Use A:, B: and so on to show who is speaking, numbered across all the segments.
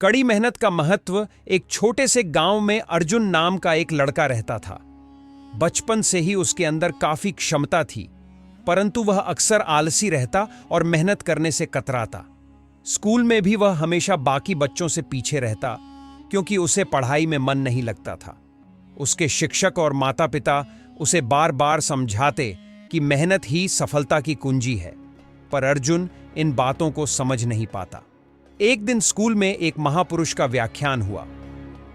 A: कड़ी मेहनत का महत्व। एक छोटे से गांव में अर्जुन नाम का एक लड़का रहता था। बचपन से ही उसके अंदर काफी क्षमता थी, परंतु वह अक्सर आलसी रहता और मेहनत करने से कतराता। स्कूल में भी वह हमेशा बाकी बच्चों से पीछे रहता, क्योंकि उसे पढ़ाई में मन नहीं लगता था। उसके शिक्षक और माता पिता उसे बार बार समझाते कि मेहनत ही सफलता की कुंजी है, पर अर्जुन इन बातों को समझ नहीं पाता। एक दिन स्कूल में एक महापुरुष का व्याख्यान हुआ।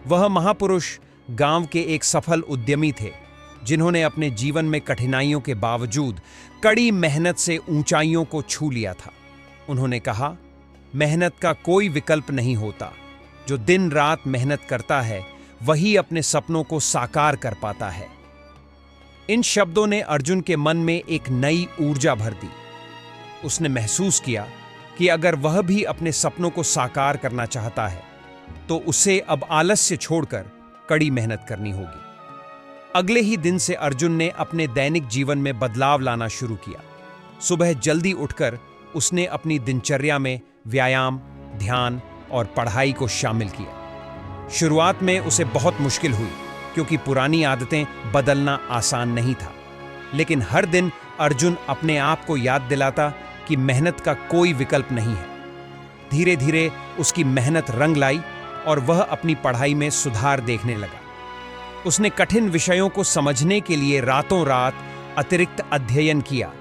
A: वह महापुरुष गांव के एक सफल उद्यमी थे, जिन्होंने अपने जीवन में कठिनाइयों के बावजूद कड़ी मेहनत से ऊंचाइयों को छू लिया था। उन्होंने कहा, मेहनत का कोई विकल्प नहीं होता। जो दिन रात मेहनत करता है वही अपने सपनों को साकार कर पाता है। इन शब्दों ने अर्जुन के मन में एक नई ऊर्जा भर दी। उसने महसूस किया कि अगर वह भी अपने सपनों को साकार करना चाहता है तो उसे अब आलस्य छोड़कर कड़ी मेहनत करनी होगी। अगले ही दिन से अर्जुन ने अपने दैनिक जीवन में बदलाव लाना शुरू किया। सुबह जल्दी उठकर उसने अपनी दिनचर्या में व्यायाम, ध्यान और पढ़ाई को शामिल किया। शुरुआत में उसे बहुत मुश्किल हुई, क्योंकि पुरानी आदतें बदलना आसान नहीं था। लेकिन हर दिन अर्जुन अपने आप को याद दिलाता कि मेहनत का कोई विकल्प नहीं है। धीरे धीरे उसकी मेहनत रंग लाई और वह अपनी पढ़ाई में सुधार देखने लगा। उसने कठिन विषयों को समझने के लिए रातों रात अतिरिक्त अध्ययन किया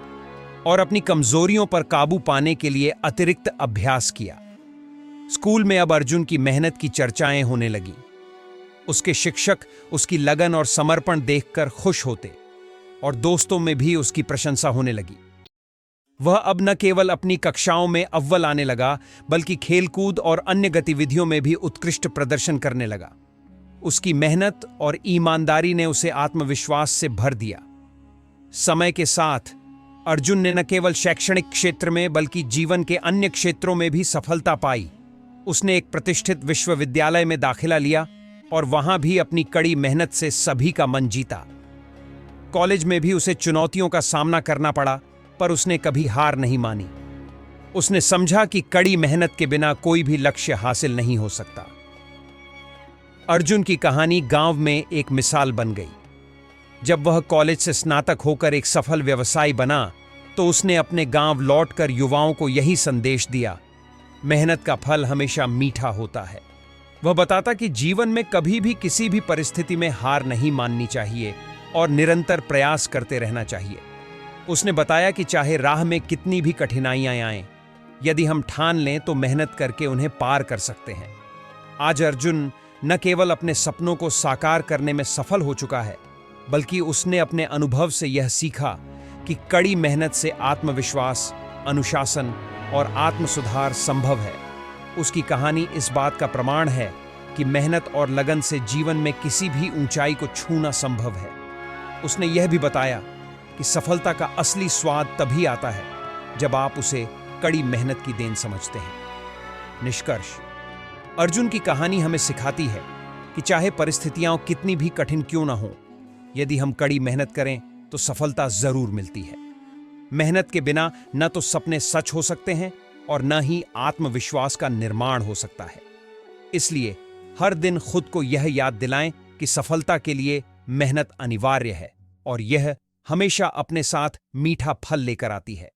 A: और अपनी कमजोरियों पर काबू पाने के लिए अतिरिक्त अभ्यास किया। स्कूल में अब अर्जुन की मेहनत की चर्चाएं होने लगी। उसके शिक्षक उसकी लगन और समर्पण देखकर खुश होते और दोस्तों में भी उसकी प्रशंसा होने लगी। वह अब न केवल अपनी कक्षाओं में अव्वल आने लगा, बल्कि खेलकूद और अन्य गतिविधियों में भी उत्कृष्ट प्रदर्शन करने लगा। उसकी मेहनत और ईमानदारी ने उसे आत्मविश्वास से भर दिया। समय के साथ अर्जुन ने न केवल शैक्षणिक क्षेत्र में बल्कि जीवन के अन्य क्षेत्रों में भी सफलता पाई। उसने एक प्रतिष्ठित विश्वविद्यालय में दाखिला लिया और वहां भी अपनी कड़ी मेहनत से सभी का मन जीता। कॉलेज में भी उसे चुनौतियों का सामना करना पड़ा, पर उसने कभी हार नहीं मानी। उसने समझा कि कड़ी मेहनत के बिना कोई भी लक्ष्य हासिल नहीं हो सकता। अर्जुन की कहानी गांव में एक मिसाल बन गई। जब वह कॉलेज से स्नातक होकर एक सफल व्यवसायी बना, तो उसने अपने गांव लौटकर युवाओं को यही संदेश दिया, मेहनत का फल हमेशा मीठा होता है। वह बताता कि जीवन में कभी भी किसी भी परिस्थिति में हार नहीं माननी चाहिए और निरंतर प्रयास करते रहना चाहिए। उसने बताया कि चाहे राह में कितनी भी कठिनाइयां आएं, यदि हम ठान लें तो मेहनत करके उन्हें पार कर सकते हैं। आज अर्जुन न केवल अपने सपनों को साकार करने में सफल हो चुका है, बल्कि उसने अपने अनुभव से यह सीखा कि कड़ी मेहनत से आत्मविश्वास, अनुशासन और आत्मसुधार संभव है। उसकी कहानी इस बात का प्रमाण है कि मेहनत और लगन से जीवन में किसी भी ऊंचाई को छूना संभव है। उसने यह भी बताया कि सफलता का असली स्वाद तभी आता है जब आप उसे कड़ी मेहनत की देन समझते हैं। निष्कर्ष, अर्जुन की कहानी हमें सिखाती है कि चाहे परिस्थितियां कितनी भी कठिन क्यों ना हो, यदि हम कड़ी मेहनत करें तो सफलता जरूर मिलती है। मेहनत के बिना न तो सपने सच हो सकते हैं और न ही आत्मविश्वास का निर्माण हो सकता है। इसलिए हर दिन खुद को यह याद दिलाएं कि सफलता के लिए मेहनत अनिवार्य है और यह हमेशा अपने साथ मीठा फल लेकर आती है।